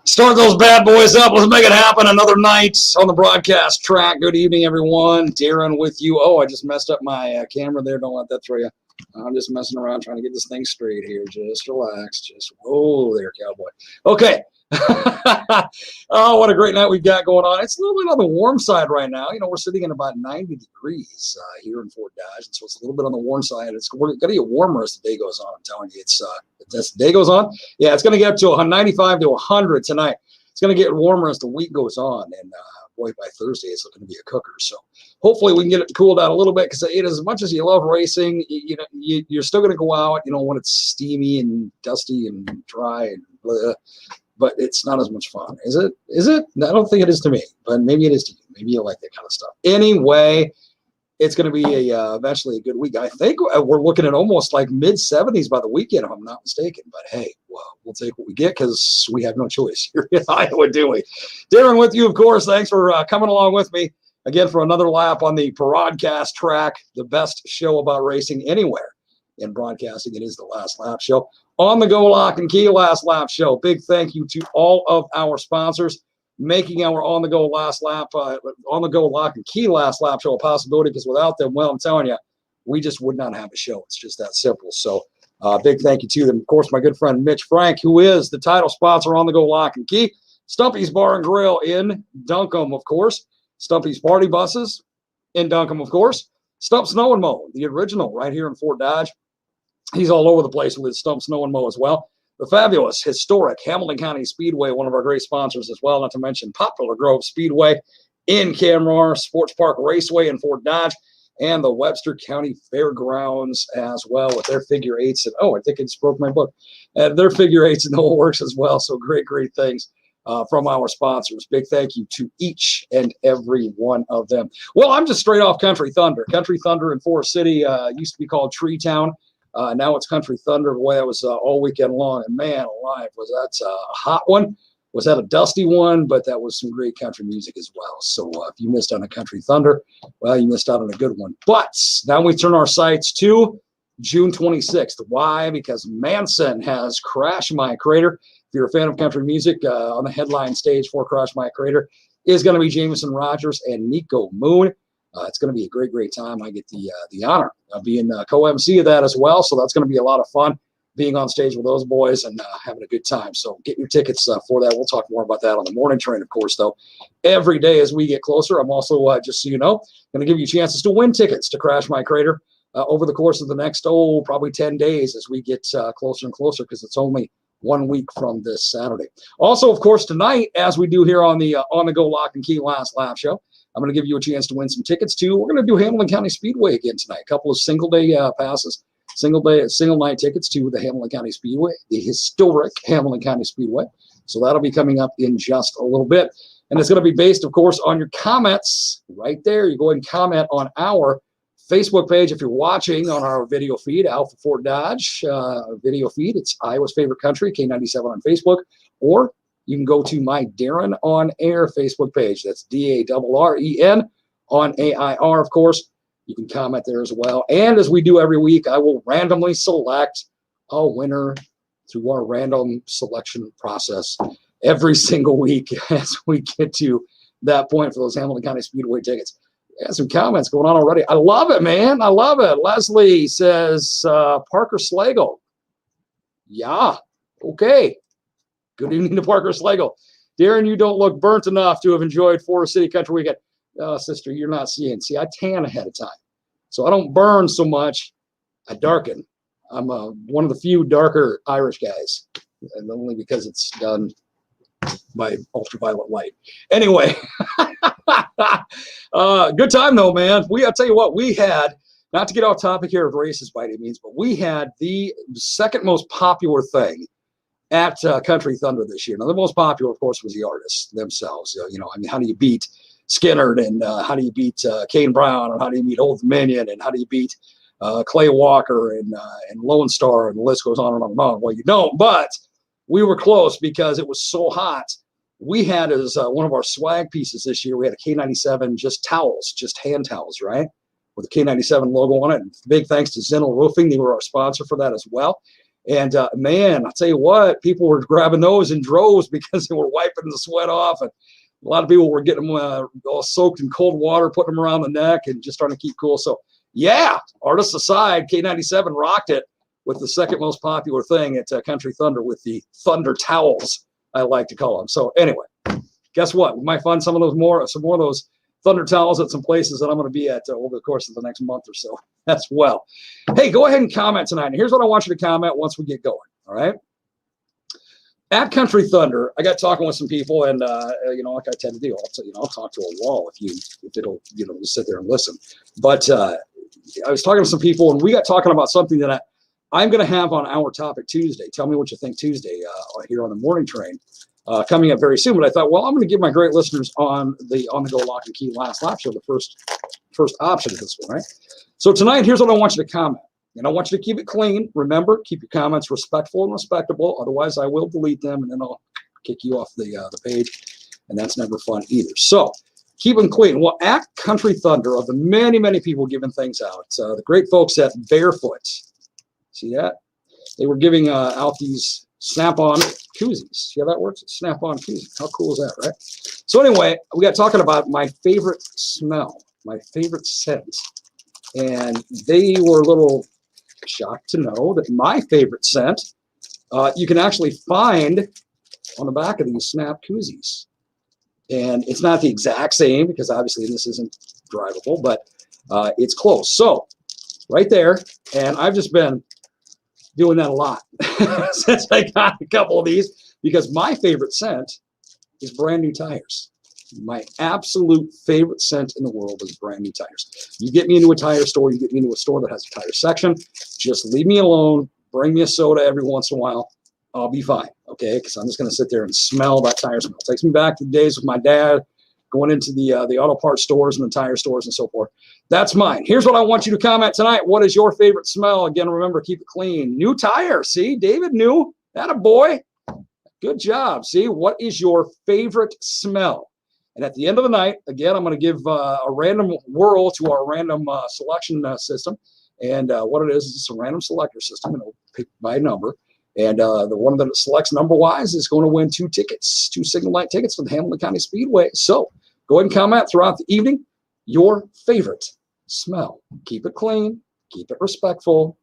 Start those bad boys up. Let's make it happen. Another night on the broadcast track. Good evening, everyone. Darren with you. Oh, I just messed up my camera there. Don't let that throw you. I'm just messing around trying to get this thing straight here. Just relax. Just, whoa there, cowboy. Okay. Oh, what a great night we've got going on. It's a little bit on the warm side right now. You know, we're sitting in about 90 degrees here in Fort Dodge, and so it's a little bit on the warm side. We're going to get warmer as the day goes on. I'm telling you, as the day goes on, yeah, it's going to get up to 95 to 100 tonight. It's going to get warmer as the week goes on, and boy, by Thursday it's looking to be a cooker. So hopefully we can get it to cool down a little bit, because as much as you love racing, you're still going to go out, when it's steamy and dusty and dry and blah. But it's not as much fun. Is it? I don't think it is to me, but maybe it is to you. Maybe you like that kind of stuff. Anyway, it's going to be eventually a good week. I think we're looking at almost like mid-70s by the weekend, if I'm not mistaken. But hey, well, we'll take what we get, because we have no choice here in Iowa, do we? Darren with you, of course. Thanks for coming along with me again for another lap on the broadcast track, the best show about racing anywhere in broadcasting. It is the Last Lap Show. On the Go Lock and Key Last Lap Show. Big thank you to all of our sponsors making our On the Go Last Lap, On the Go Lock and Key Last Lap Show a possibility, because without them, well, I'm telling you, we just would not have a show. It's just that simple. So big thank you to them. Of course, my good friend Mitch Frank, who is the title sponsor on the Go Lock and Key. Stumpy's Bar and Grill in Duncombe, of course. Stumpy's Party Buses in Duncombe, of course. Stump Snow and Mow, the original, right here in Fort Dodge. He's all over the place with his Stump Snow and Mow as well. The fabulous, historic Hamilton County Speedway, one of our great sponsors as well, not to mention Poplar Grove Speedway in Camroar, Sports Park Raceway in Fort Dodge, and the Webster County Fairgrounds as well with their figure eights. And oh, I think I just broke my book. Their figure eights and the whole works as well. So great things from our sponsors. Big thank you to each and every one of them. Well, I'm just straight off Country Thunder. Country Thunder in Forest City used to be called Tree Town. Now it's Country Thunder. Boy, that was all weekend long. And man alive, was that a hot one? Was that a dusty one? But that was some great country music as well. So if you missed on a Country Thunder, well, you missed out on a good one. But now we turn our sights to June 26th. Why? Because Manson has Crash My Crater. If you're a fan of country music, on the headline stage for Crash My Crater is going to be Jameson Rogers and Nico Moon. It's going to be a great time. I get the honor of being co-MC of that as well. So that's going to be a lot of fun, being on stage with those boys and having a good time. So get your tickets for that. We'll talk more about that on the morning train, of course, though. Every day as we get closer, I'm also, just so you know, going to give you chances to win tickets to Crash My Crater over the course of the next, probably 10 days as we get closer and closer, because it's only 1 week from this Saturday. Also, of course, tonight, as we do here on the Go Lock and Key Last Lap Show, I'm going to give you a chance to win some tickets too. We're going to do Hamilton County Speedway again tonight. A couple of single night tickets to the Hamilton County Speedway, the historic Hamilton County Speedway. So that'll be coming up in just a little bit. And it's going to be based, of course, on your comments right there. You go ahead and comment on our Facebook page if you're watching on our video feed, Alpha Fort Dodge video feed. It's Iowa's Favorite Country, K97 on Facebook, or you can go to my Darren on Air Facebook page. That's DARREN on AIR, of course. You can comment there as well. And as we do every week, I will randomly select a winner through our random selection process every single week as we get to that point for those Hamilton County Speedway tickets. Got some comments going on already. I love it, man. I love it. Leslie says, Parker Slagle. Yeah, okay. Good evening to Parker Slagle. Darren, you don't look burnt enough to have enjoyed Forest City Country Weekend. Sister, you're not seeing. See, I tan ahead of time. So I don't burn so much. I darken. I'm one of the few darker Irish guys, and only because it's done by ultraviolet light. Anyway, good time though, man. I'll tell you what, we had, not to get off topic here of races by any means, but we had the second most popular thing at Country Thunder this year. Now, the most popular, of course, was the artists themselves. How do you beat Skinner, and how do you beat Kane Brown, and how do you beat Old Dominion, and how do you beat Clay Walker and Lone Star, and the list goes on and on and on. Well, you don't, but we were close because it was so hot. We had as one of our swag pieces this year, we had a K97 just towels, just hand towels, right? With the K97 logo on it. And big thanks to Zenil Roofing. They were our sponsor for that as well. And man, I'll tell you what, people were grabbing those in droves because they were wiping the sweat off. And a lot of people were getting them all soaked in cold water, putting them around the neck and just trying to keep cool. So yeah, artists aside, K97 rocked it with the second most popular thing at Country Thunder with the Thunder towels, I like to call them. So anyway, guess what? We might find some more of those Thunder towels at some places that I'm going to be at over the course of the next month or so as well. Hey, go ahead and comment tonight. And here's what I want you to comment once we get going. All right. At Country Thunder, I got talking with some people, and like I tend to do, I'll talk to a wall if it'll just sit there and listen. But I was talking to some people, and we got talking about something that I'm going to have on our topic Tuesday. Tell me what you think Tuesday here on the morning train. Coming up very soon, but I thought, well, I'm going to give my great listeners on the Go Lock and Key Last Lap Show the first option of this one, right? So tonight, here's what I want you to comment. And I want you to keep it clean. Remember, keep your comments respectful and respectable. Otherwise, I will delete them, and then I'll kick you off the page, and that's never fun either. So keep them clean. Well, at Country Thunder, of the many, many people giving things out, the great folks at Barefoot, see that? They were giving out these Snap-on koozies. See how that works? Snap-on koozies. How cool is that, right? So anyway, we got talking about my favorite smell, my favorite scent. And they were a little shocked to know that my favorite scent, you can actually find on the back of these Snap koozies. And it's not the exact same because obviously this isn't drivable, but it's close. So right there, and I've just been doing that a lot since I got a couple of these because my favorite scent is brand new tires. My absolute favorite scent in the world is brand new tires. You get me into a tire store, you get me into a store that has a tire section, just leave me alone, bring me a soda every once in a while, I'll be fine, okay? Because I'm just going to sit there and smell that tire smell. It takes me back to the days with my dad going into the auto parts stores and the tire stores and so forth. That's mine. Here's what I want you to comment tonight. What is your favorite smell? Again, remember, keep it clean. New tire. See, David knew. That a boy. Good job. See, what is your favorite smell? And at the end of the night, again, I'm going to give a random whirl to our random selection system. And what it is it's a random selector system, and it'll pick by number. And the one that it selects number-wise is going to win 2 Signal Light tickets to the Hamilton County Speedway. So go ahead and comment throughout the evening your favorite smell. Keep it clean. Keep it respectful.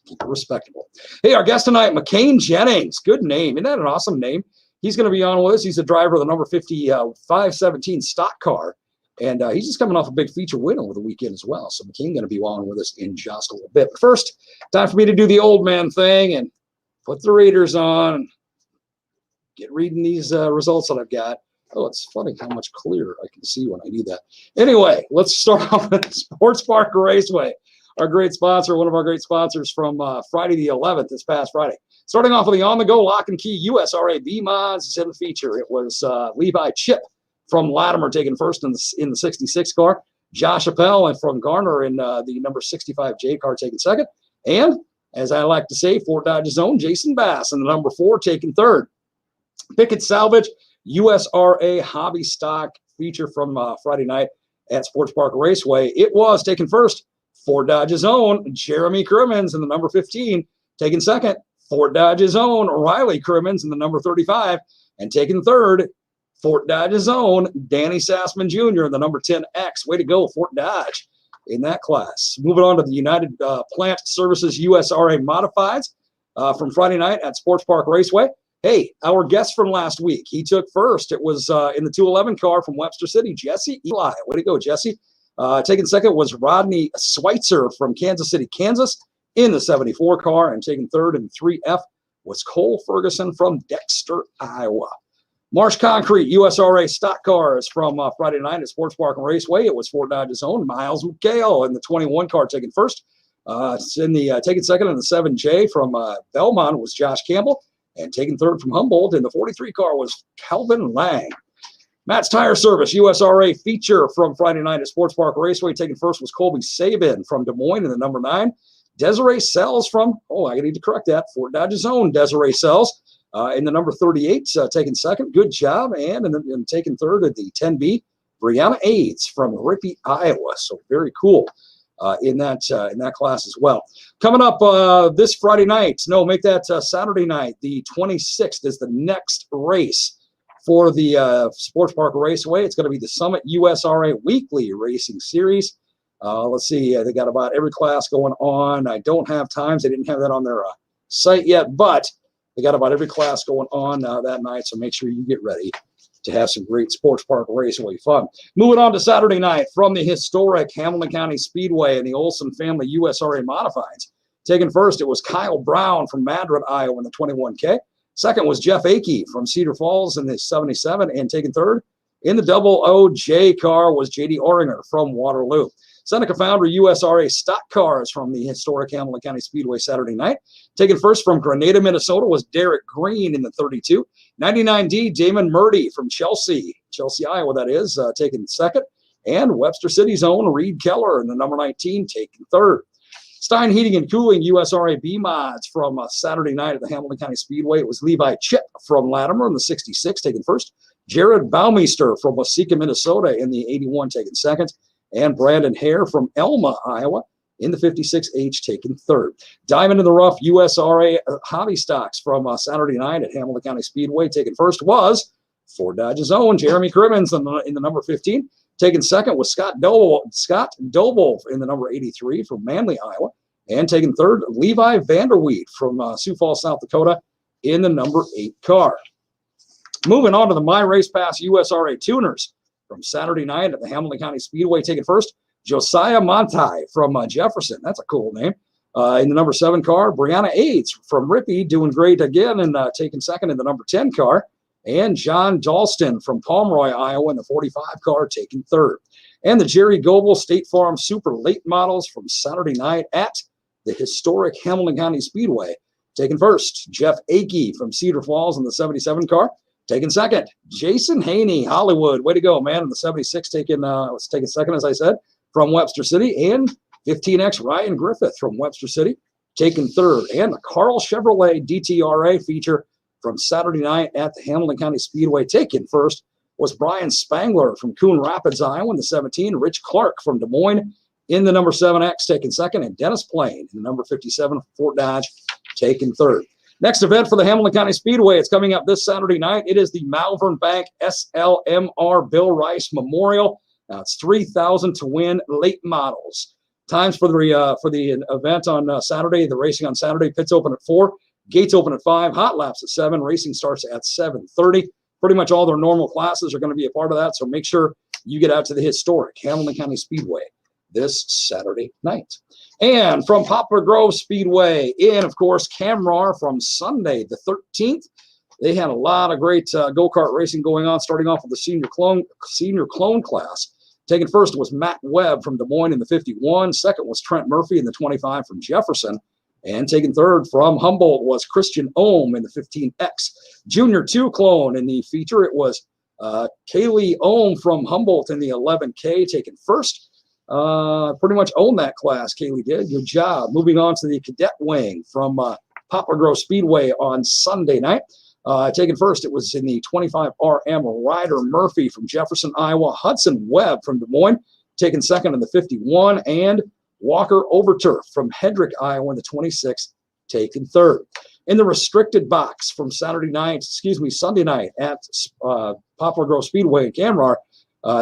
Keep it respectable. Hey, our guest tonight, McCain Jennings. Good name. Isn't that an awesome name? He's going to be on with us. He's the driver of the number 517 stock car. And he's just coming off a big feature win over the weekend as well. So McCain going to be on with us in just a little bit. But first, time for me to do the old man thing and put the readers on and get reading these results that I've got. Oh, it's funny how much clearer I can see when I do that. Anyway, let's start off with Sports Park Raceway, our great sponsor, one of our great sponsors from Friday the 11th, this past Friday. Starting off with the on-the-go lock and key USRA B-Mods is in the feature. It was Levi Chip from Latimer taking first in the 66 car. Josh Appel and from Garner in the number 65J car taking second. And, as I like to say, Fort Dodge's own Jason Bass in the number 4 taking third. Pickett Salvage, USRA Hobby Stock feature from Friday night at Sports Park Raceway. It was taken first, Fort Dodge's own Jeremy Crimmins in the number 15. Taking second, Fort Dodge's own Riley Crimmins in the number 35. And taking third, Fort Dodge's own Danny Sassman Jr. in the number 10X. Way to go, Fort Dodge in that class. Moving on to the United Plant Services USRA Modifieds from Friday night at Sports Park Raceway. Hey, our guest from last week, he took first. It was in the 211 car from Webster City, Jesse Eli. Way to go, Jesse. Taking second was Rodney Schweitzer from Kansas City, Kansas in the 74 car. And taking third in 3F was Cole Ferguson from Dexter, Iowa. Marsh Concrete, USRA stock cars from Friday night at Sports Park and Raceway. It was Fort Dodge's own Miles McHale in the 21 car taking first. In the taking second in the 7J from Belmont was Josh Campbell. And taking third from Humboldt in the 43 car was Calvin Lang. Matt's Tire Service, USRA feature from Friday night at Sports Park Raceway. Taking first was Colby Sabin from Des Moines in the number 9. Desiree Sells from, I need to correct that, Fort Dodge's own Desiree Sells in the number 38, taking second. Good job. And taking third at the 10B, Brianna Aids from Rippey, Iowa. So very cool. in that class as well. Coming up this Friday night, no, make that Saturday night, the 26th is the next race for the Sports Park Raceway. It's going to be the Summit USRA Weekly Racing Series. Let's see, they got about every class going on. I don't have times. They didn't have that on their site yet, but they got about every class going on that night, so make sure you get ready to have some great Sports Park Raceway fun. Moving on to Saturday night from the historic Hamilton County Speedway and the Olson Family USRA Modifieds. Taking first, it was Kyle Brown from Madrid, Iowa in the 21K. Second was Jeff Akey from Cedar Falls in the 77. And taking third in the double OJ car was J.D. Oringer from Waterloo. Seneca Founder USRA stock cars from the historic Hamilton County Speedway Saturday night. Taken first from Grenada, Minnesota was Derek Green in the 32. 99D Damon Murdy from Chelsea, Iowa that is, taking second. And Webster City's own Reed Keller in the number 19 taking third. Stein Heating and Cooling USRA B mods from Saturday night at the Hamilton County Speedway. It was Levi Chip from Latimer in the 66 taking first. Jared Baumeister from Waseca, Minnesota in the 81 taking second. And Brandon Hare from Elma, Iowa in the 56H taking third. Diamond in the Rough USRA Hobby Stocks from Saturday night at Hamilton County Speedway. Taking first was Ford Dodge's own Jeremy Crimmins in the number 15. Taking second was Scott Doble in the number 83 from Manly, Iowa. And taking third, Levi Vanderweed from Sioux Falls, South Dakota in the number 8 car. Moving on to the My Race Pass USRA Tuners. From Saturday night at the Hamilton County Speedway, taking first, Josiah Montai from Jefferson. That's a cool name. In the number 7 car, Brianna Aids from Rippey, doing great again and taking second in the number 10 car. And John Dalston from Pomeroy, Iowa in the 45 car, taking third. And the Jerry Goebel State Farm Super Late Models from Saturday night at the historic Hamilton County Speedway. Taking first, Jeff Akey from Cedar Falls in the 77 car. Taking second, Jason Haney, Hollywood. Way to go, man. In the 76, taking second, as I said, from Webster City. And 15X Ryan Griffith from Webster City, taking third. And the Carl Chevrolet DTRA feature from Saturday night at the Hamilton County Speedway, taking first, was Brian Spangler from Coon Rapids, Iowa in the 17. Rich Clark from Des Moines in the number 7X, taking second. And Dennis Plain in the number 57 Fort Dodge, taking third. Next event for the Hamilton County Speedway, it's coming up this Saturday night. It is the Malvern Bank SLMR Bill Rice Memorial. Now it's $3,000 to win late models. Times for the event on Saturday, the racing on Saturday, pits open at 4, gates open at 5, hot laps at 7, racing starts at 7:30. Pretty much all their normal classes are going to be a part of that, so make sure you get out to the historic Hamilton County Speedway this Saturday night. And from Poplar Grove Speedway in, of course, Camrar from Sunday the 13th. They had a lot of great go-kart racing going on, starting off with the senior clone class. Taking first was Matt Webb from Des Moines in the 51. Second was Trent Murphy in the 25 from Jefferson. And taking third from Humboldt was Christian Ohm in the 15X. Junior 2 clone in the feature, it was Kaylee Ohm from Humboldt in the 11K, taking first. Pretty much owned that class, Kaylee did. Good job. Moving on to the cadet wing from Poplar Grove Speedway on Sunday night. Taking first, it was in the 25RM Ryder Murphy from Jefferson, Iowa. Hudson Webb from Des Moines, taking second in the 51. And Walker Overturf from Hedrick, Iowa in the 26, taking third. In the restricted box from Sunday night at Poplar Grove Speedway in Camrar,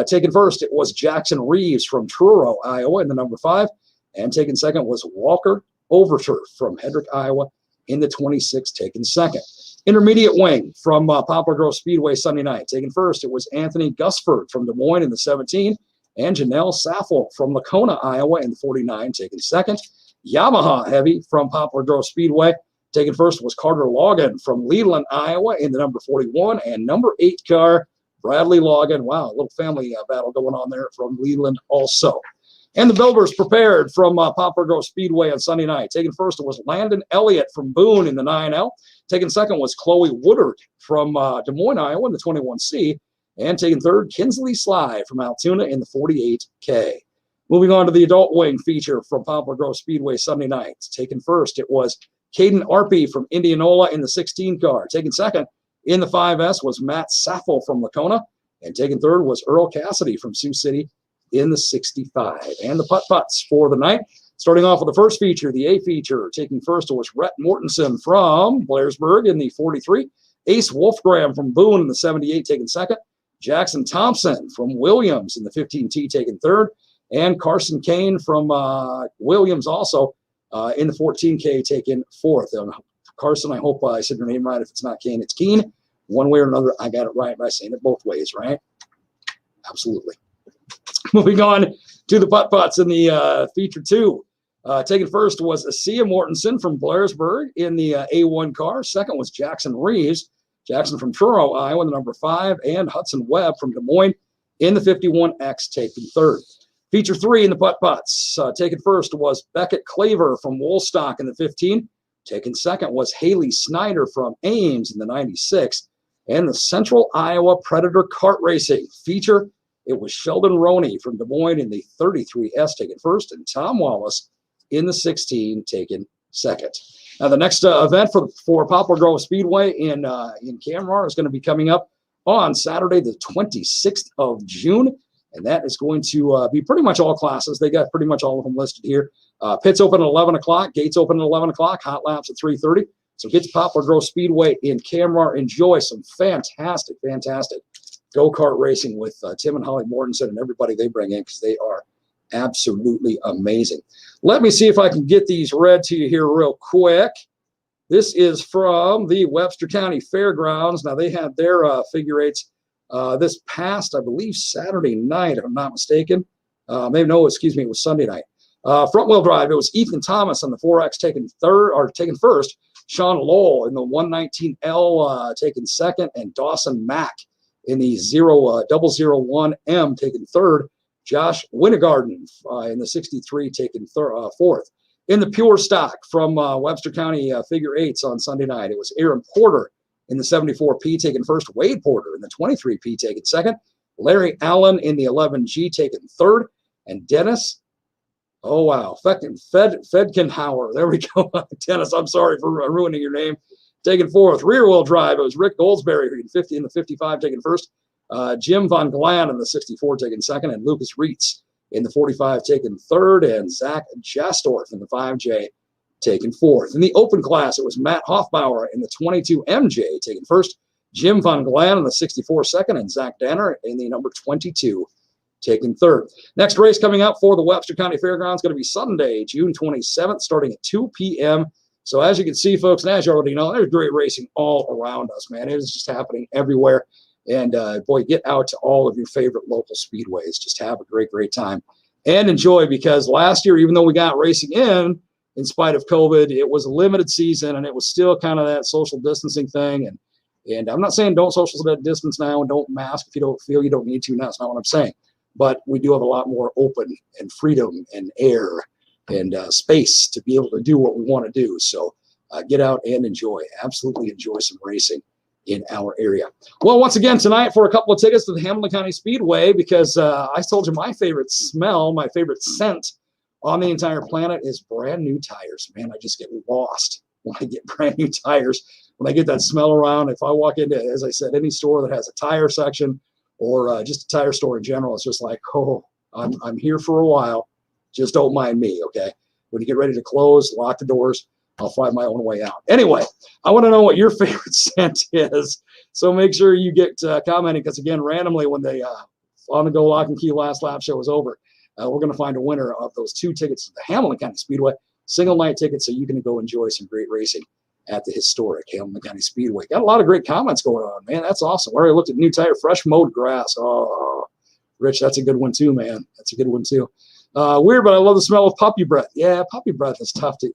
taking first, it was Jackson Reeves from Truro, Iowa in the number 5. And taking second was Walker Overturf from Hedrick, Iowa in the 26, taking second. Intermediate wing from Poplar Grove Speedway Sunday night. Taking first, it was Anthony Gusford from Des Moines in the 17. And Janelle Saffel from Lacona, Iowa in the 49, taking second. Yamaha Heavy from Poplar Grove Speedway. Taking first was Carter Logan from Leland, Iowa in the number 41. And number 8 car, Bradley Logan. Wow, a little family battle going on there from Leland also. And the builders prepared from Poplar Grove Speedway on Sunday night. Taking first was Landon Elliott from Boone in the 9L. Taking second was Chloe Woodard from Des Moines, Iowa in the 21C. And taking third, Kinsley Sly from Altoona in the 48K. Moving on to the adult wing feature from Poplar Grove Speedway Sunday night. Taking first, it was Caden Arpey from Indianola in the 16 car. Taking second in the 5S was Matt Saffel from Lacona. And taking third was Earl Cassidy from Sioux City in the 65. And the putt-putts for the night. Starting off with the first feature, the A feature. Taking first was Rhett Mortensen from Blairsburg in the 43. Ace Wolfgram from Boone in the 78 taking second. Jackson Thompson from Williams in the 15T taking third. And Carson Kane from Williams also in the 14K taking fourth. Carson, I hope I said your name right. If it's not Kane, it's Keen. One way or another, I got it right by saying it both ways, right? Absolutely. Moving on to the putt-putts in the feature two. Taken first was Asia Mortensen from Blairsburg in the A1 car. Second was Jackson Reeves. Jackson from Truro, Iowa, the number 5. And Hudson Webb from Des Moines in the 51X taking third. Feature three in the putt-putts. Taken first was Beckett Claver from Woolstock in the 15. Taken second was Haley Snyder from Ames in the 96. And the Central Iowa Predator Kart Racing feature, it was Sheldon Roney from Des Moines in the 33S taken first, and Tom Wallace in the 16 taken second. Now, the next event for Poplar Grove Speedway in Camrar is going to be coming up on Saturday, the 26th of June, and that is going to be pretty much all classes. They got pretty much all of them listed here. Pits open at 11 o'clock, gates open at 11 o'clock, hot laps at 3:30. So get to Poplar Grove Speedway in Camrar. Enjoy some fantastic go-kart racing with Tim and Holly Mortensen and everybody they bring in, because they are absolutely amazing. Let me see if I can get these read to you here real quick. This is from the Webster County Fairgrounds. Now, they had their figure eights this past, I believe, Saturday night, if I'm not mistaken. It was Sunday night. Front-wheel drive, it was Ethan Thomas on the 4X taking first. Sean Lowell in the 119L taking second, and Dawson Mack in the 001M taking third. Josh Winnegarden in the 63 taking fourth. In the pure stock from Webster County figure eights on Sunday night, it was Aaron Porter in the 74P taking first, Wade Porter in the 23P taking second, Larry Allen in the 11G taking third, and Dennis, Fedkenhauer. There we go. Dennis, I'm sorry for ruining your name. Taking fourth. Rear wheel drive, it was Rick Goldsberry in the 55 taking first. Jim Von Glan in the 64 taking second, and Lucas Reitz in the 45 taking third, and Zach Jastorf in the 5J taking fourth. In the open class, it was Matt Hoffbauer in the 22 MJ taking first, Jim Von Glan in the 64 second, and Zach Danner in the number 22 taking third. Next race coming up for the Webster County Fairgrounds is going to be Sunday, June 27th, starting at 2 p.m. So as you can see, folks, and as you already know, there's great racing all around us, man. It is just happening everywhere. And, boy, get out to all of your favorite local speedways. Just have a great time and enjoy, because last year, even though we got racing in spite of COVID, it was a limited season, and it was still kind of that social distancing thing. And I'm not saying don't social distance now and don't mask if you don't feel you don't need to. No, that's not what I'm saying. But we do have a lot more open and freedom and air and space to be able to do what we want to do. So get out and absolutely enjoy some racing in our area. Well, once again tonight for a couple of tickets to the Hamilton County Speedway, because I told you my favorite smell, my favorite scent on the entire planet is brand new tires. Man, I just get lost when I get brand new tires, when I get that smell around. If I walk into, as I said, any store that has a tire section or just a tire store in general, it's just like, oh, I'm here for a while. Just don't mind me, okay? When you get ready to close, lock the doors, I'll find my own way out. Anyway, I want to know what your favorite scent is. So make sure you get commenting, because, again, randomly when the On the Go Lock and Key Last Lap show is over, we're going to find a winner of those 2 tickets to the Hamilton County Speedway, single night tickets, so you can go enjoy some great racing at the historic Hamilton County Speedway. Got a lot of great comments going on, man. That's awesome. Already looked at new tire, fresh mowed grass. Oh, Rich, that's a good one too, man. That's a good one too. Weird, but I love the smell of puppy breath. Yeah, puppy breath is tough to,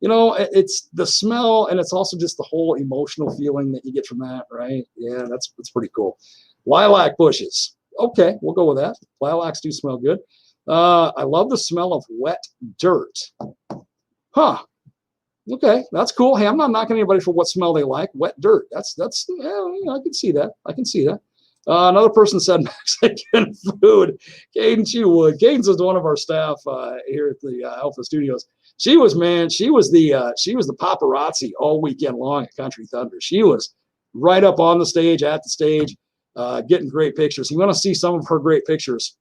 it's the smell, and it's also just the whole emotional feeling that you get from that, right? Yeah, that's pretty cool. Lilac bushes. Okay, we'll go with that. Lilacs do smell good. I love the smell of wet dirt. Huh. Okay, that's cool. Hey, I'm not knocking anybody for what smell they like. Wet dirt. That's yeah, I can see that. I can see that. Another person said Mexican food. Caden Chewwood. Caden's is one of our staff here at the Alpha Studios. She was the paparazzi all weekend long at Country Thunder. She was right up on the stage, at the stage, getting great pictures. You want to see some of her great pictures?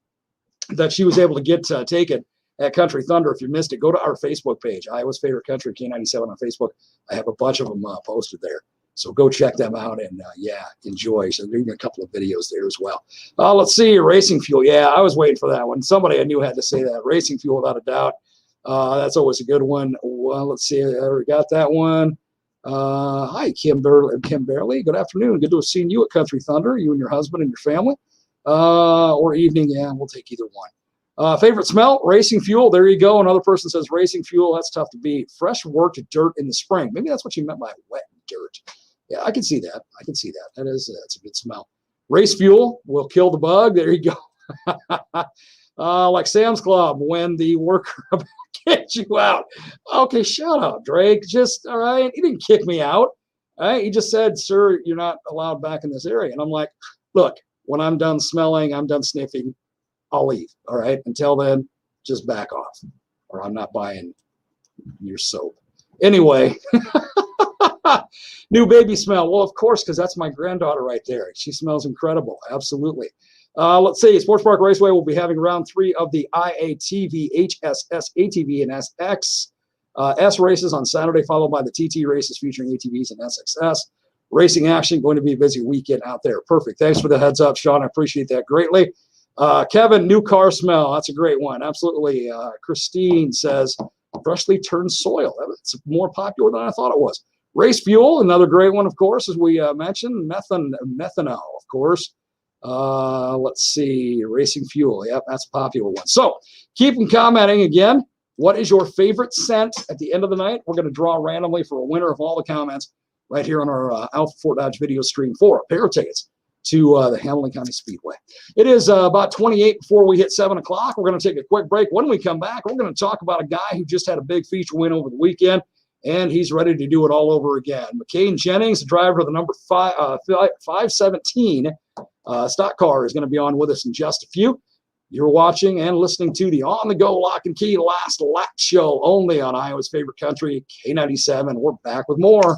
that she was able to get taken at Country Thunder. If you missed it, go to our Facebook page, Iowa's Favorite Country, K97 on Facebook. I have a bunch of them posted there. So go check them out and, enjoy. So there's a couple of videos there as well. Let's see, Racing Fuel. Yeah, I was waiting for that one. Somebody I knew had to say that. Racing Fuel, without a doubt. That's always a good one. Well, let's see. I already got that one. Hi, Kim Barley. Good afternoon. Good to have seen you at Country Thunder, you and your husband and your family. Or evening. Yeah, we'll take either one. Favorite smell? Racing Fuel. There you go. Another person says Racing Fuel. That's tough to beat. Fresh worked dirt in the spring. Maybe that's what you meant by wet dirt. Yeah, I can see that. That's a good smell. Race Fuel will kill the bug. There you go. Like Sam's Club when the worker kicked you out. Okay, shut up, Drake. Just, all right. He didn't kick me out. All right. He just said, sir, you're not allowed back in this area. And I'm like, look, when I'm done smelling, I'm done sniffing, I'll leave. All right. Until then, just back off or I'm not buying your soap. Anyway, new baby smell. Well, of course, because that's my granddaughter right there. She smells incredible. Absolutely. Let's see. Sports Park Raceway will be having round 3 of the IATV, HSS, ATV, and SX S races on Saturday, followed by the TT races featuring ATVs and SXS. Racing action, going to be a busy weekend out there. Perfect. Thanks for the heads up, Sean. I appreciate that greatly. Kevin, new car smell. That's a great one. Absolutely. Christine says, freshly turned soil. It's more popular than I thought it was. Race Fuel, another great one, of course, as we mentioned. Methanol, of course. Let's see. Racing Fuel. Yep, that's a popular one. So keep them commenting again. What is your favorite scent at the end of the night? We're going to draw randomly for a winner of all the comments right here on our Alpha Fort Dodge video stream for a pair of tickets to the Hamilton County Speedway. It is about 28 before we hit 7 o'clock. We're going to take a quick break. When we come back, we're going to talk about a guy who just had a big feature win over the weekend, and he's ready to do it all over again. McCain Jennings, the driver of the number 517 stock car, is going to be on with us in just a few. You're watching and listening to the On the Go Lock and Key Last Lap Show only on Iowa's Favorite Country, K97. We're back with more.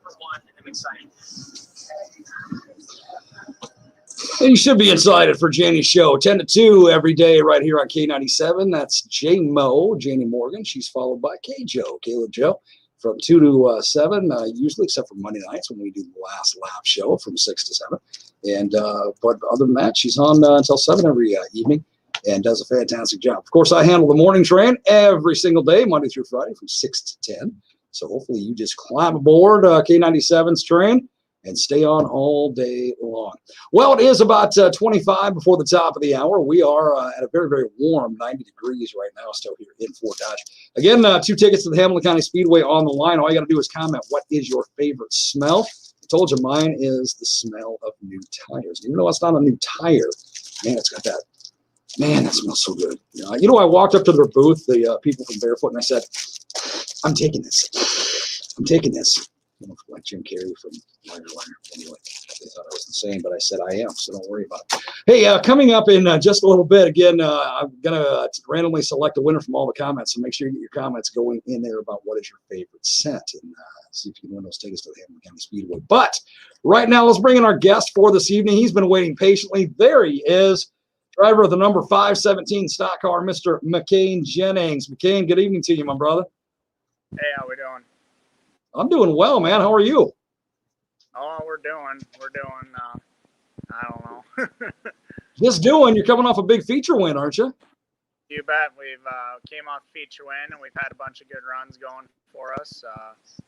for one, am excited. And you should be excited for Janie's show, 10 to 2 every day right here on K97. That's Janie Morgan. She's followed by K-Joe, Caleb Joe, from 2 to 7, usually, except for Monday nights when we do the last lap show from 6 to 7. And but other than that, she's on until 7 every evening and does a fantastic job. Of course, I handle the morning train every single day, Monday through Friday from 6 to 10. So hopefully you just climb aboard K97's train and stay on all day long. Well, it is about 25 before the top of the hour. We are at a very, very warm 90 degrees right now, still here in Fort Dodge. Again, 2 tickets to the Hamilton County Speedway on the line. All you got to do is comment, what is your favorite smell? I told you mine is the smell of new tires. Even though it's not a new tire, man, it's got that. Man, that smells so good. You know, I walked up to their booth, the people from Barefoot, and I said, I'm taking this. I'm taking this. Like Jim Carrey from Liar. Anyway, they thought I was insane, but I said I am, so don't worry about it. Hey, coming up in just a little bit, again, I'm going to randomly select a winner from all the comments, so make sure you get your comments going in there about what is your favorite scent, and see if you can win those tickets to the Hamilton County Speedway. But right now, let's bring in our guest for this evening. He's been waiting patiently. There he is, driver of the number 517 stock car, Mr. McCain Jennings. McCain, good evening to you, my brother. Hey, how we doing? I'm doing well, man. How are you? Oh, we're doing, I don't know. Just doing. You're coming off a big feature win, aren't you? You bet. We've came off feature win, and we've had a bunch of good runs going for us.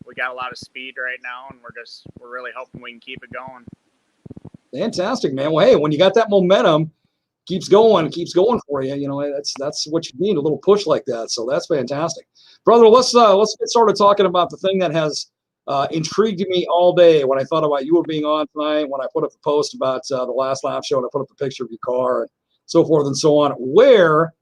We got a lot of speed right now, and we're really hoping we can keep it going. Fantastic, man. Well, hey, when you got that momentum, keeps going for you. You know, that's what you need, a little push like that. So that's fantastic, brother. Let's get started talking about the thing that has intrigued me all day when I thought about you being on tonight, when I put up the post about the last lap show, and I put up the picture of your car and so forth and so on. Where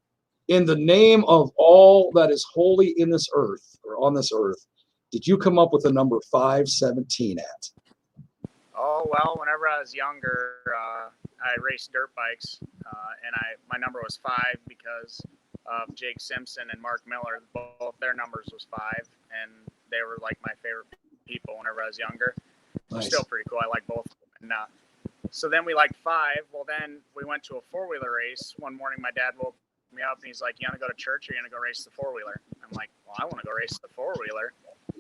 in the name of all that is holy in this earth or on this earth did you come up with the number 517 at? Oh, well, whenever I was younger, I raced dirt bikes, and my number was 5 because of Jake Simpson and Mark Miller. Both their numbers was 5, and they were like my favorite people whenever I was younger. Nice. Still pretty cool. I like both of them. And, so then we liked 5. Well, then we went to a 4-wheeler race. One morning, my dad woke me up, and he's like, you want to go to church or you want to go race the 4-wheeler? I'm like, well, I want to go race the 4-wheeler.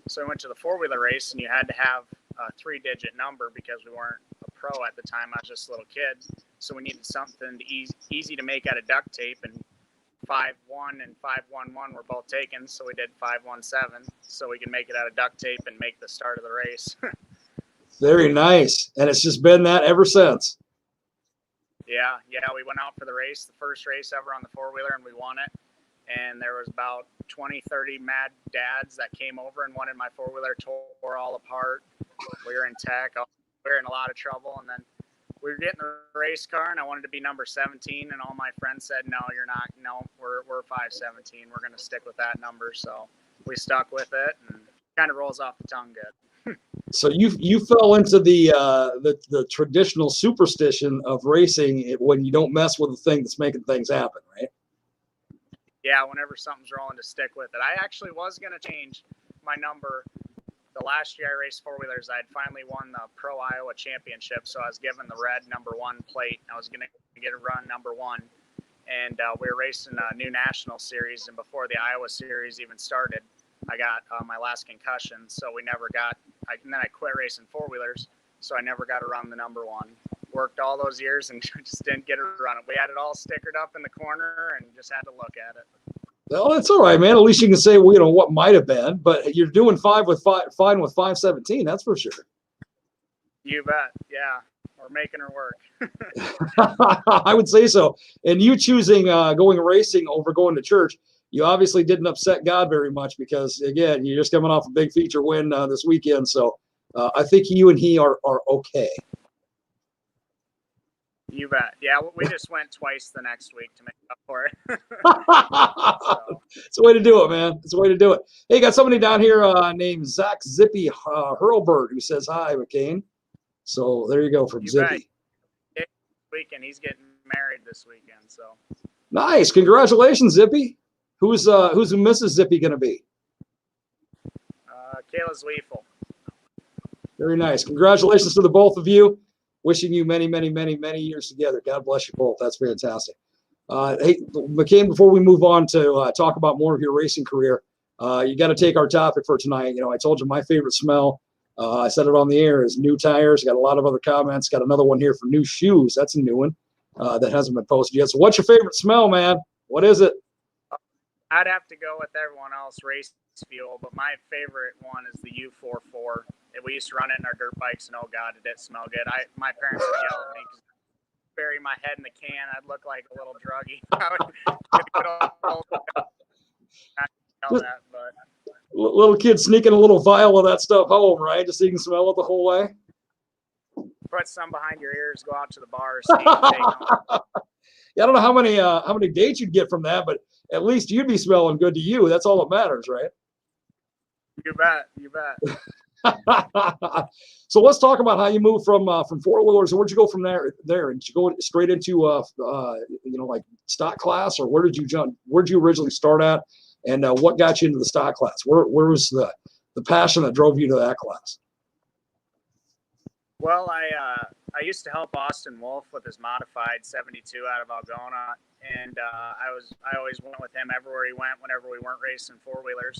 So we went to the 4-wheeler race, and you had to have a 3-digit number because we weren't a pro at the time. I was just a little kid. So we needed something easy to make out of duct tape, and 5-1 and 5-1-1 were both taken. So we did 5-1-7 so we could make it out of duct tape and make the start of the race. Very nice. And it's just been that ever since. Yeah. We went out for the race, the first race ever on the 4-wheeler, and we won it. And there was about 20, 30 mad dads that came over and wanted my 4-wheeler tore all apart. We were in tech. We were in a lot of trouble. And then we were getting the race car, and I wanted to be number 17. And all my friends said, no, you're not. No, we're 517. We're going to stick with that number. So we stuck with it, and it kind of rolls off the tongue good. So you fell into the traditional superstition of racing when you don't mess with the thing that's making things happen, right? Yeah, whenever something's rolling, to stick with it. I actually was going to change my number. The last year I raced 4-wheelers, I had finally won the Pro Iowa Championship, so I was given the red number 1 plate. I was going to get a run number 1, and we were racing a new national series, and before the Iowa series even started, I got my last concussion, so we never got – and then I quit racing 4-wheelers, so I never got to run the number 1. Worked all those years and just didn't get to run it. We had it all stickered up in the corner and just had to look at it. Well, that's all right, man. At least you can say, well, you know, what might have been, but you're doing fine with 517. That's for sure. You bet. Yeah. We're making her work. I would say so. And you choosing going racing over going to church, you obviously didn't upset God very much because, again, you're just coming off a big feature win this weekend. So I think you and he are okay. You bet. Yeah, we just went twice the next week to make up for it. It's a way to do it, man. It's a way to do it. Hey, got somebody down here named Zach Zippy Hurlbert who says hi, McCain. So there you go from Zippy. Bet. Weekend, he's getting married this weekend. So nice, congratulations, Zippy. Who's Mrs. Zippy gonna be? Kayla Zweifel. Very nice. Congratulations to the both of you. Wishing you many, many, many, many years together. God bless you both. That's fantastic. Hey, McCain, before we move on to talk about more of your racing career, you got to take our topic for tonight. I told you my favorite smell. I said it on the air is new tires. Got a lot of other comments. Got another one here for new shoes. That's a new one that hasn't been posted yet. So what's your favorite smell, man? What is it? I'd have to go with everyone else, race fuel, but my favorite one is the U44. We used to run it in our dirt bikes, and oh god, did it smell good! My parents would yell at me because I'd bury my head in the can. I'd look like a little druggie. Little kid sneaking a little vial of that stuff home, right? Just so you can smell it the whole way. Put some behind your ears. Go out to the bars. Yeah, I don't know how many dates you'd get from that, but at least you'd be smelling good to you. That's all that matters, right? You bet. You bet. So let's talk about how you moved from four-wheelers. Where'd you go from there? Did you go straight into like stock class, or where did you jump? Where'd you originally start at, and what got you into the stock class? Where was the passion that drove you to that class? Well, I used to help Austin Wolf with his modified 72 out of Algona, and I always went with him everywhere he went whenever we weren't racing four-wheelers.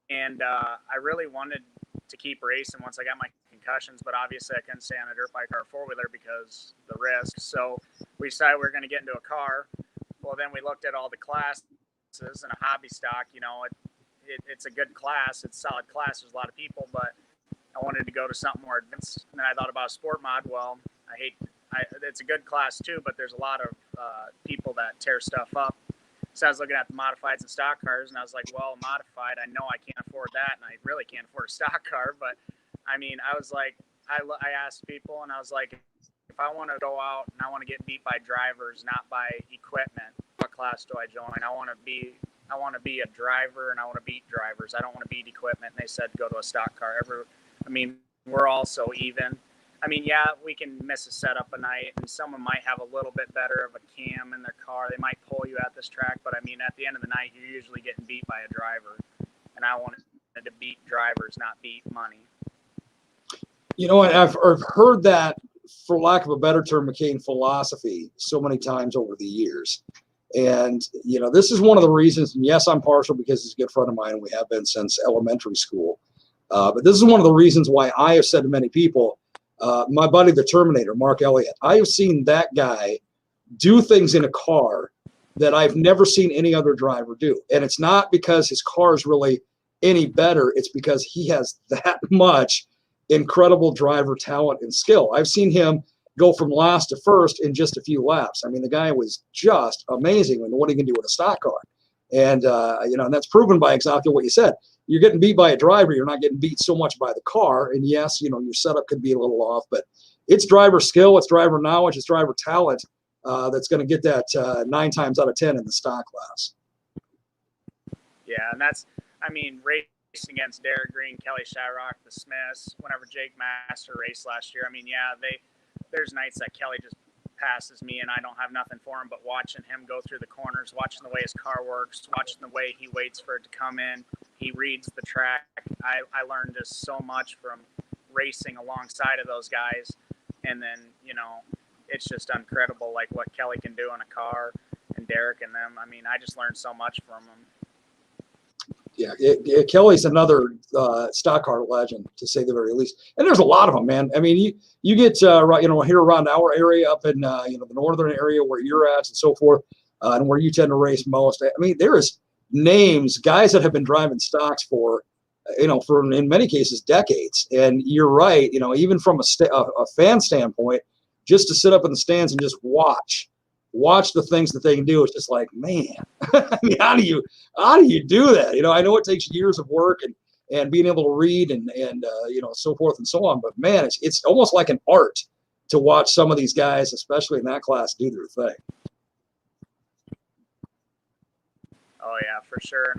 And I really wanted to keep racing once I got my concussions, but obviously I couldn't stay on a dirt bike or a four-wheeler because the risk. So we decided we were going to get into a car. Well, then we looked at all the classes and a hobby stock. It's a good class. It's a solid class. There's a lot of people, but I wanted to go to something more advanced. And then I thought about a sport mod. Well, it's a good class too, but there's a lot of people that tear stuff up. So I was looking at the modifieds and stock cars, and I was like, well, modified, I know I can't afford that, and I really can't afford a stock car. But, I mean, I was like, I asked people, and I was like, if I want to go out and I want to get beat by drivers, not by equipment, what class do I join? I want to be a driver, and I want to beat drivers. I don't want to beat equipment. And they said go to a stock car. We're all so even. I mean, yeah, we can miss a setup a night, and someone might have a little bit better of a cam in their car. They might pull you at this track, but I mean, at the end of the night, you're usually getting beat by a driver, and I wanted to beat drivers, not beat money. I've heard that, for lack of a better term, McCain philosophy so many times over the years. And, this is one of the reasons, and yes, I'm partial because he's a good friend of mine, and we have been since elementary school. But this is one of the reasons why I have said to many people, my buddy, the Terminator, Mark Elliott, I have seen that guy do things in a car that I've never seen any other driver do. And it's not because his car is really any better. It's because he has that much incredible driver talent and skill. I've seen him go from last to first in just a few laps. I mean, the guy was just amazing in what he can do with a stock car. And, and that's proven by exactly what you said. You're getting beat by a driver. You're not getting beat so much by the car. And yes, your setup could be a little off, but it's driver skill, it's driver knowledge, it's driver talent that's going to get that 9 times out of 10 in the stock class. Yeah, and racing against Derek Green, Kelly Shyrock, the Smiths, whenever Jake Master raced last year, there's nights that Kelly just passes me and I don't have nothing for him, but watching him go through the corners, watching the way his car works, watching the way he waits for it to come in, he reads the track. I learned just so much from racing alongside of those guys. And then, it's just incredible, like what Kelly can do in a car and Derek and them. I just learned so much from them. Yeah, Kelly's another stock car legend, to say the very least. And there's a lot of them, man. I mean, you get here around our area, up in the northern area where you're at, and so forth, and where you tend to race most. I mean, there is names, guys that have been driving stocks for in many cases decades. And you're right, even from a fan standpoint, just to sit up in the stands and just watch the things that they can do. It's just like, man, I mean, how do you do that? I know it takes years of work and being able to read and so forth and so on, but man, it's almost like an art to watch some of these guys, especially in that class, do their thing. Oh yeah, for sure.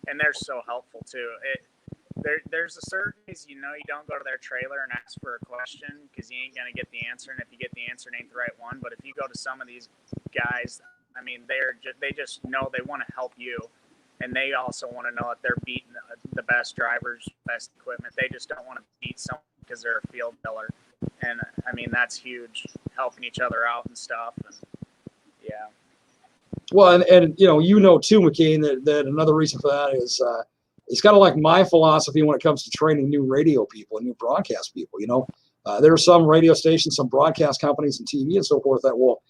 And they're so helpful too. There's a certain ways, you don't go to their trailer and ask for a question because you ain't going to get the answer. And if you get the answer, it ain't the right one. But if you go to some of these guys, they just know they want to help you. And they also want to know that they're beating the best drivers, best equipment. They just don't want to beat someone because they're a field filler. And I mean, that's huge, helping each other out and stuff. And yeah. Well, and you know too, McCain, that another reason for that is it's kind of like my philosophy when it comes to training new radio people and new broadcast people. There are some radio stations, some broadcast companies and TV and so forth that will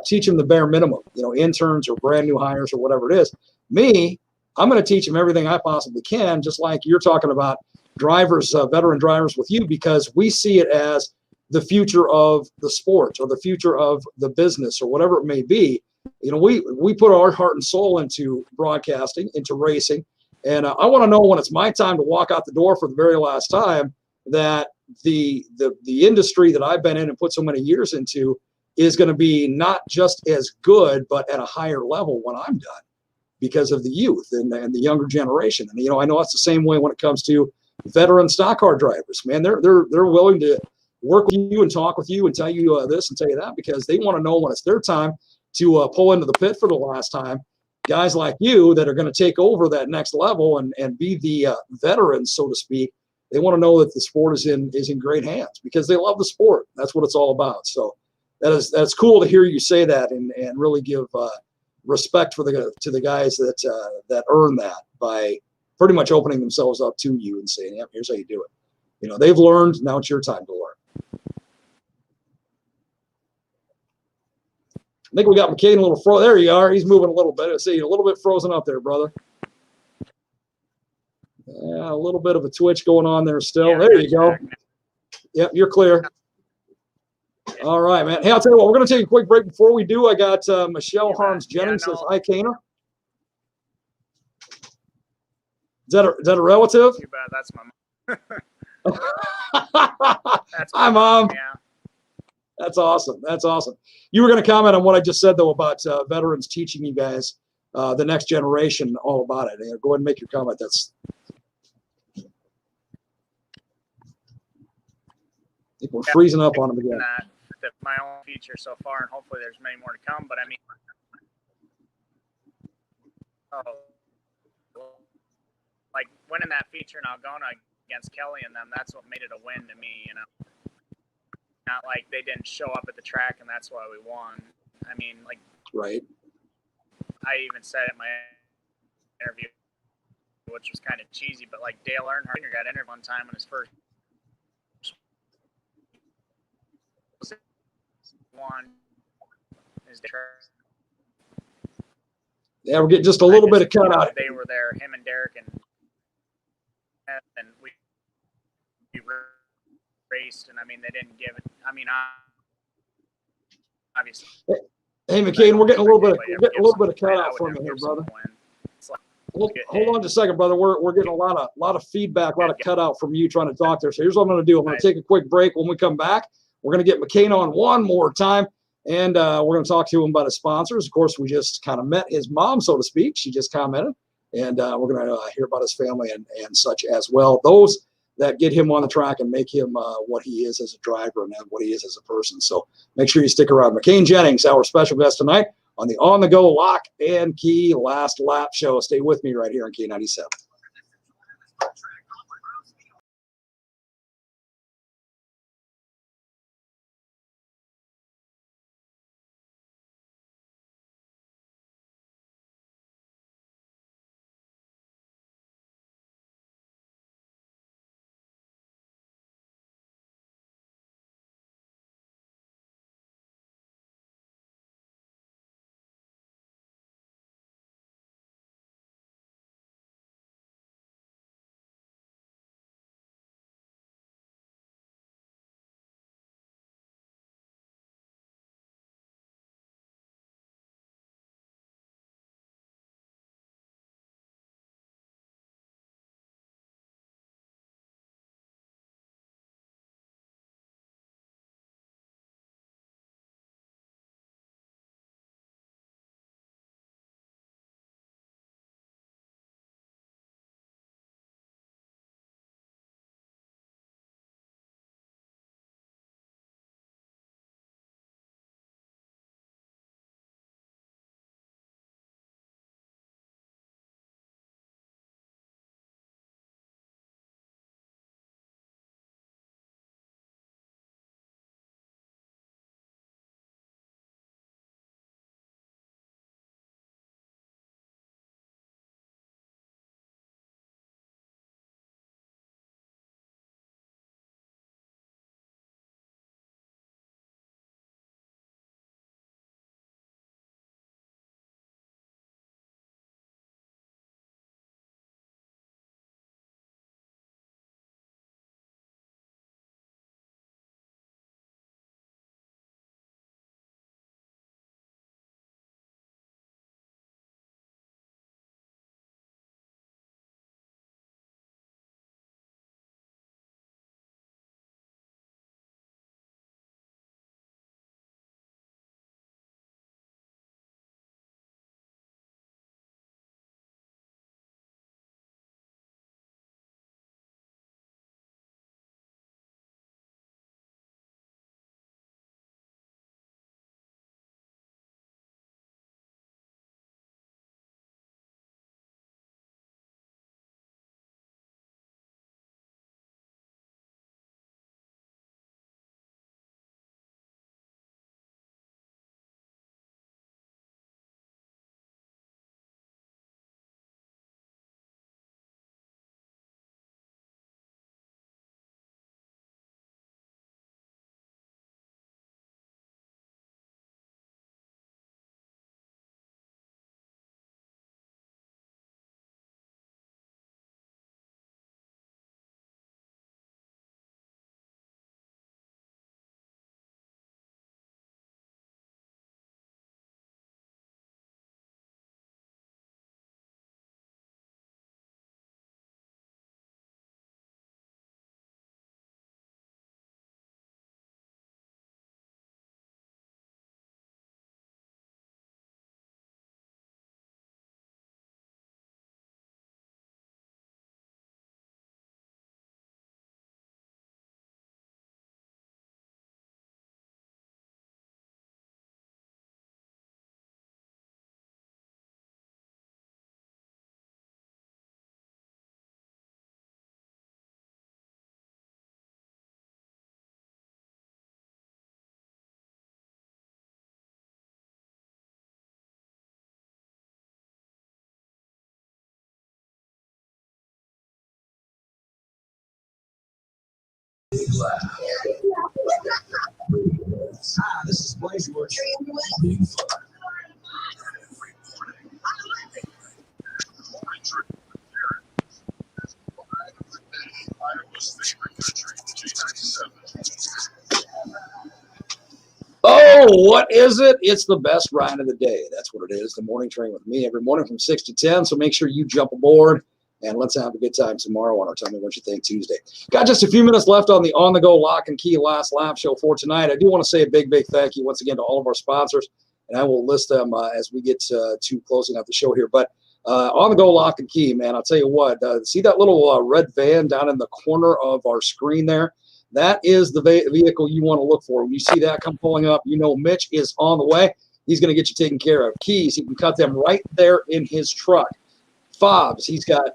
teach them the bare minimum, interns or brand new hires or whatever it is. Me, I'm going to teach them everything I possibly can, just like you're talking about drivers, veteran drivers with you, because we see it as the future of the sport or the future of the business or whatever it may be. We put our heart and soul into broadcasting, into racing, and I want to know when it's my time to walk out the door for the very last time that the industry that I've been in and put so many years into is going to be not just as good, but at a higher level when I'm done, because of the youth and the younger generation. And I know it's the same way when it comes to veteran stock car drivers. Man, they're willing to work with you and talk with you and tell you this and tell you that, because they want to know when it's their time to pull into the pit for the last time. Guys like you that are going to take over that next level and be the veterans, so to speak. They want to know that the sport is in great hands because they love the sport. That's what it's all about. So that's cool to hear you say that and really give respect to the guys that earn that by pretty much opening themselves up to you and saying, "Yep, here's how you do it." They've learned. Now it's your time to learn. I think we got McCain a little frozen. There you are. He's moving a little bit. I see a little bit frozen up there, brother. Yeah, a little bit of a twitch going on there still. Yeah, there you go. Yep, you're clear. All right, man. Hey, I'll tell you what, we're going to take a quick break. Before we do, I got McCain Jennings says, "Hi, Kana." Is that a relative? Too bad. That's my mom. That's Hi, Mom. Yeah. That's awesome. That's awesome. You were going to comment on what I just said, though, about veterans teaching you guys, the next generation, all about it. Go ahead and make your comment. I think we're freezing up on them again. That's my own feature so far, and hopefully there's many more to come. But I mean, like winning that feature in Algona against Kelly and them, that's what made it a win to me. Not like they didn't show up at the track and that's why we won. I mean, like, right. I even said in my interview, which was kind of cheesy, but like Dale Earnhardt Jr. got interviewed one time on his first one. Yeah, we're getting just a little bit of cut out. They were there, him and Derek, and we raced, and I mean, they didn't give it. I mean, obviously. Hey, McCain, we're getting a little bit of cut out from you here, brother. Hold on just a second, brother. We're getting a lot of feedback, a lot of cutout from you trying to talk there. So here's what I'm going to do. I'm going to take a quick break. When we come back, we're going to get McCain on one more time, and we're going to talk to him about his sponsors. Of course, we just kind of met his mom, so to speak. She just commented, and we're going to hear about his family and such as well. Those that get him on the track and make him what he is as a driver and what he is as a person. So make sure you stick around. McCain Jennings, our special guest tonight on the On the Go Lock and Key Last Lap Show. Stay with me right here on K97. This is Blaze Works. Oh, what is it? It's the best ride of the day. That's what it is. The morning train with me every morning from 6 to 10. So make sure you jump aboard and let's have a good time tomorrow on our Tell Me What You Think Tuesday. Got just a few minutes left on the on-the-go lock and key last lap show for tonight. I do want to say a big, big thank you once again to all of our sponsors, and I will list them as we get to closing out the show here. But on-the-go lock and key, man, I'll tell you what. See that little red van down in the corner of our screen there? That is the vehicle you want to look for. When you see that come pulling up, you know Mitch is on the way. He's going to get you taken care of. Keys, he can cut them right there in his truck. Fobs, he's got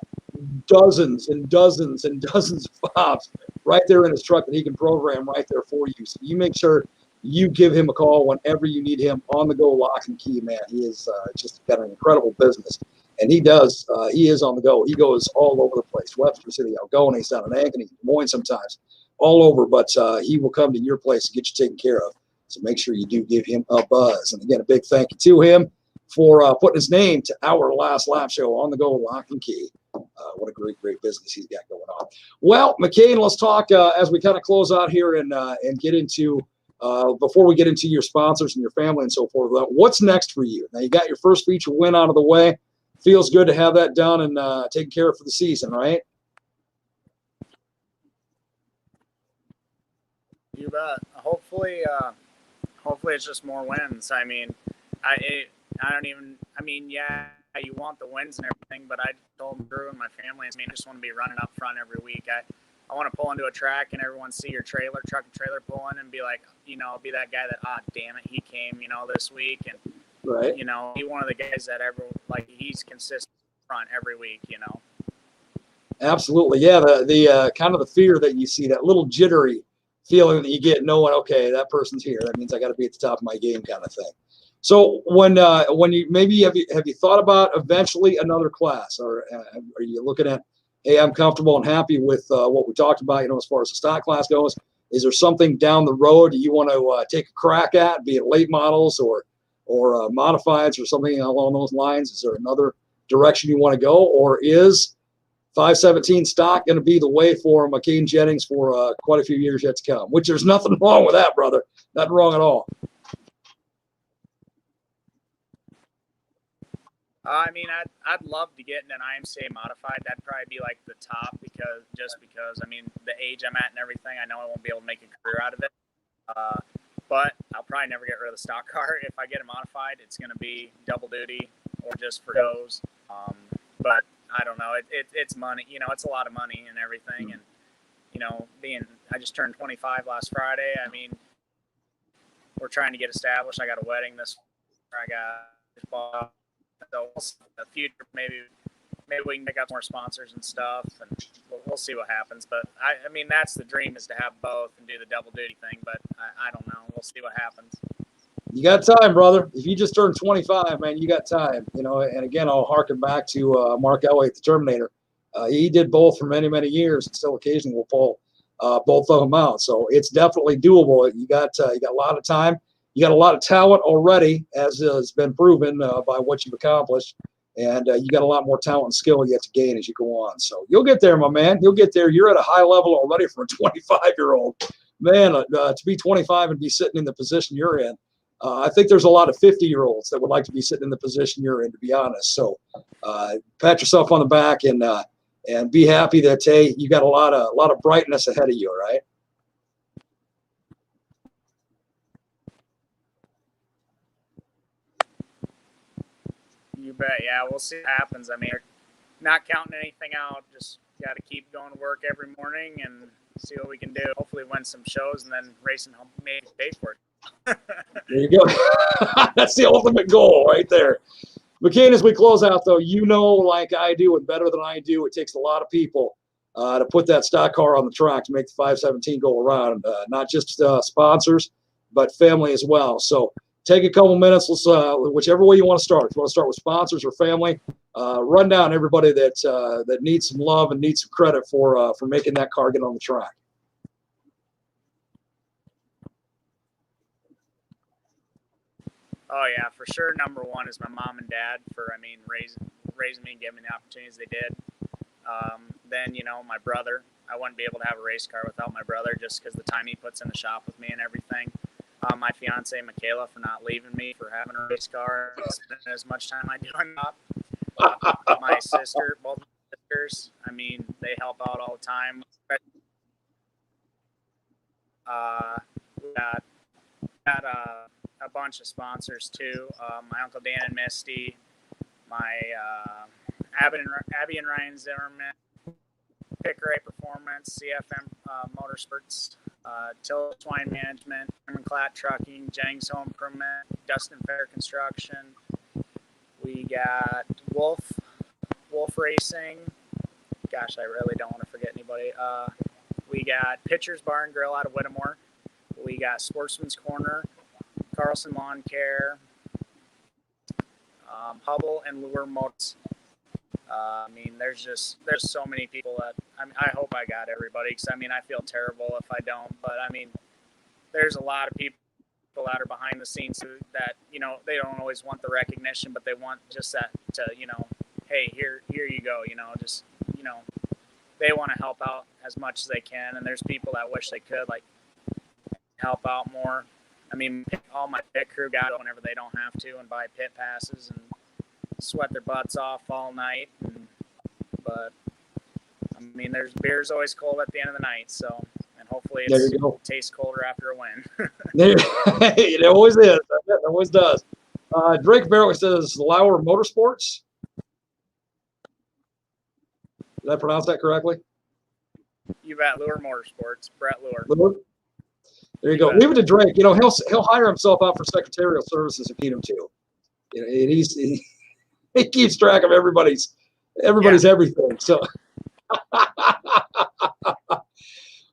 dozens and dozens and dozens of fobs right there in his truck that he can program right there for you. So you make sure you give him a call whenever you need him. On the go lock and key, man. He is just got an incredible business. And he is on the go. He goes all over the place. Webster City, Algona, he's down in Ankeny, Des Moines sometimes, all over. But he will come to your place and get you taken care of. So make sure you do give him a buzz. And again, a big thank you to him for putting his name to our last lap show, On the Go Lock and Key. What a great, great business he's got going on. Well, McCain, let's talk as we kind of close out here and get into, before we get into your sponsors and your family and so forth, what's next for you? Now, you got your first feature win out of the way. Feels good to have that done and taken care of for the season, right? You bet. Hopefully it's just more wins. I mean, yeah, you want the wins and everything, but I told Drew and my family, I just want to be running up front every week. I want to pull into a track and everyone see your truck and trailer pulling and be like, be that guy that, damn it, he came, this week. And, right. Be one of the guys that he's consistent front every week, Absolutely. Yeah. The kind of the fear that you see, that little jittery feeling that you get knowing, okay, that person's here. That means I got to be at the top of my game kind of thing. So when you maybe have you thought about eventually another class, or are you looking at, hey, I'm comfortable and happy with what we talked about, as far as the stock class goes? Is there something down the road you want to take a crack at, be it late models or modifieds or something along those lines? Is there another direction you want to go, or is 517 stock going to be the way for McCain Jennings for quite a few years yet to come? Which there's nothing wrong with that, brother. Nothing wrong at all. I'd love to get in an IMCA modified. That'd probably be like the top because the age I'm at and everything, I know I won't be able to make a career out of it. But I'll probably never get rid of the stock car. If I get it modified, it's going to be double duty or just for shows. But I don't know. It's money. It's a lot of money and everything. And I just turned 25 last Friday. We're trying to get established. I got a wedding this. I got. So in the future, maybe we can pick up more sponsors and stuff, and we'll see what happens. But that's the dream, is to have both and do the double duty thing. But I don't know. We'll see what happens. You got time, brother. If you just turned 25, man, you got time. And again, I'll harken back to Mark Elway, the Terminator. He did both for many, many years, and still occasionally will pull both of them out. So it's definitely doable. You got a lot of time. You got a lot of talent already, as has been proven by what you've accomplished. And you got a lot more talent and skill yet to gain as you go on. So you'll get there, my man. You'll get there. You're at a high level already for a 25-year-old. Man, to be 25 and be sitting in the position you're in, I think there's a lot of 50-year-olds that would like to be sitting in the position you're in, to be honest. So pat yourself on the back and be happy that, hey, you got a lot of brightness ahead of you, all right? You bet. Yeah, we'll see what happens. Not counting anything out. Just got to keep going to work every morning and see what we can do. Hopefully win some shows and then racing home, maybe pay for it. There you go. That's the ultimate goal right there. McCain, as we close out, though, like I do and better than I do, it takes a lot of people to put that stock car on the track to make the 517 go around. Not just sponsors, but family as well. So take a couple minutes. Let's whichever way you want to start. If you want to start with sponsors or family, run down everybody that needs some love and needs some credit for making that car get on the track. Oh yeah, for sure. Number one is my mom and dad for, I mean, raising me and giving me the opportunities they did. Then, you know, my brother. I wouldn't be able to have a race car without my brother, just because the time he puts in the shop with me and everything. My fiance Michaela for not leaving me, for having a race car and spending as much time I do on top. My sister, both my sisters. I mean, they help out all the time. We got a bunch of sponsors too. My uncle Dan and Misty, my Abby and Ryan Zimmerman, Picker A Performance, CFM Motorsports, Till Swine Management, Clatt Trucking, Jennings Home Improvement, Dustin Fair Construction. We got Wolf Racing. Gosh, I really don't want to forget anybody. We got Pitcher's Bar and Grill out of Whittemore. We got Sportsman's Corner, Carlson Lawn Care, Hubble and Lure Motes. I mean, there's so many people that, I mean, I hope I got everybody, because I mean, I feel terrible if I don't, but I mean, there's a lot of people that are behind the scenes that, you know, they don't always want the recognition, but they want just that to, you know, hey, here you go, you know, just, you know, they want to help out as much as they can. And there's people that wish they could, like, help out more. I mean, all my pit crew got it whenever they don't have to, and buy pit passes and sweat their butts off all night. But I mean, there's beer's always cold at the end of the night, so, and hopefully it tastes colder after a win. It always is. It always does. Drake Barrow says Lauer Motorsports. Did I pronounce that correctly? You bet. Lure Motorsports. Brett Lure. There you go. Leave it to Drake. You know, he'll hire himself out for secretarial services if you need him to. You know, and he keeps track of everybody's everything. So,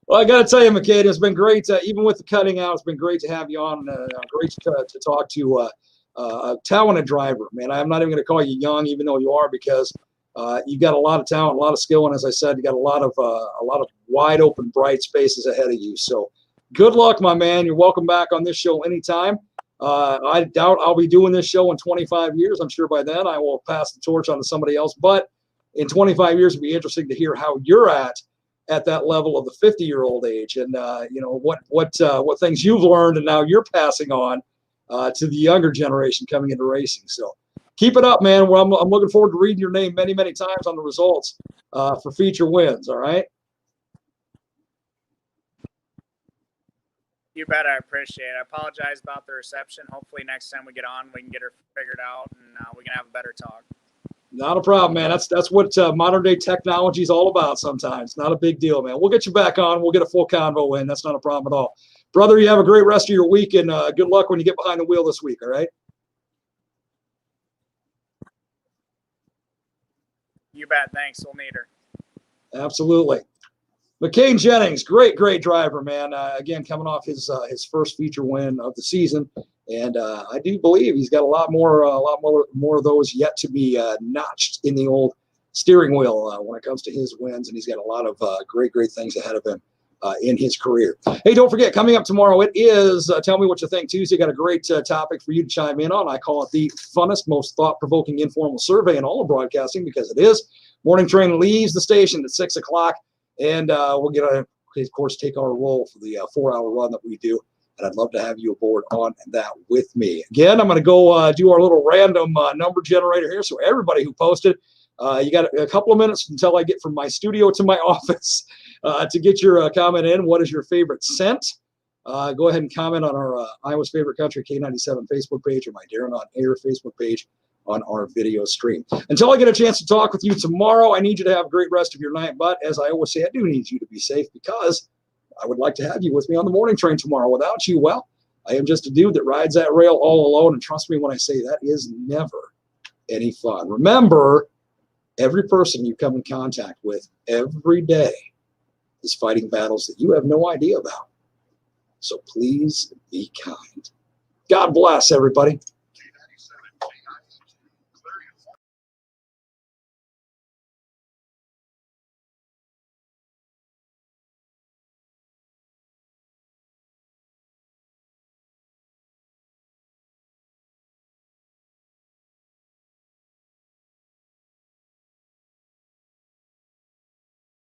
well, I got to tell you, McCain, it's been great. Even with the cutting out, it's been great to have you on. Great to talk to a talented driver, man. I'm not even going to call you young, even though you are, because you've got a lot of talent, a lot of skill, and as I said, you got a lot of wide open, bright spaces ahead of you. So, good luck, my man. You're welcome back on this show anytime. I doubt I'll be doing this show in 25 years. I'm sure by then I will pass the torch on to somebody else. But in 25 years, it'd be interesting to hear how you're at that level of the 50-year-old age, and you know what things you've learned and now you're passing on to the younger generation coming into racing. So keep it up, man. Well, I'm looking forward to reading your name many times on the results for feature wins. All right. You bet. I appreciate it. I apologize about the reception. Hopefully next time we get on, we can get her figured out and we can have a better talk. Not a problem, man. That's what modern day technology is all about sometimes. Not a big deal, man. We'll get you back on. We'll get a full convo in. That's not a problem at all. Brother, you have a great rest of your week, and good luck when you get behind the wheel this week, all right? You bet. Thanks. We'll need her. Absolutely. McCain Jennings, great driver, man. Again, coming off his first feature win of the season, and I do believe he's got a lot more of those yet to be notched in the old steering wheel when it comes to his wins, and he's got a lot of great things ahead of him in his career. Hey, don't forget, coming up tomorrow, it is Tell Me What You Think Tuesday. Got a great topic for you to chime in on. I call it the funnest, most thought-provoking informal survey in all of broadcasting, because it is. Morning train leaves the station at 6 o'clock. And we'll of course, take our role for the 4-hour run that we do. And I'd love to have you aboard on that with me. Again, I'm going to go do our little random number generator here. So everybody who posted, you got a couple of minutes until I get from my studio to my office to get your comment in. What is your favorite scent? Go ahead and comment on our Iowa's Favorite Country K97 Facebook page or my Darren on Air Facebook page on our video stream. Until I get a chance to talk with you tomorrow, I need you to have a great rest of your night. But as I always say, I do need you to be safe, because I would like to have you with me on the morning train tomorrow. Without you, well, I am just a dude that rides that rail all alone. And trust me when I say that is never any fun. Remember, every person you come in contact with every day is fighting battles that you have no idea about. So please be kind. God bless, everybody.